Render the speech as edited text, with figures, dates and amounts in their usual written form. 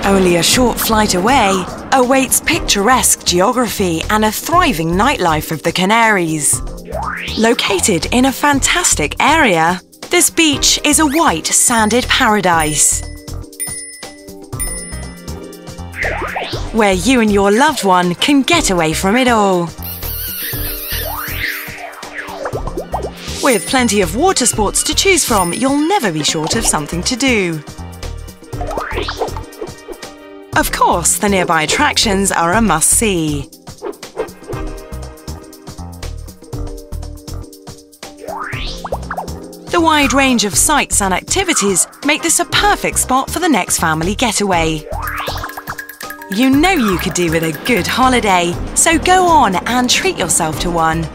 Only a short flight away awaits picturesque geography and a thriving nightlife of the Canaries. Located in a fantastic area, this beach is a white, sanded paradise, where you and your loved one can get away from it all. With plenty of water sports to choose from, you'll never be short of something to do. Of course, the nearby attractions are a must-see. The wide range of sights and activities make this a perfect spot for the next family getaway. You know you could do with a good holiday, so go on and treat yourself to one.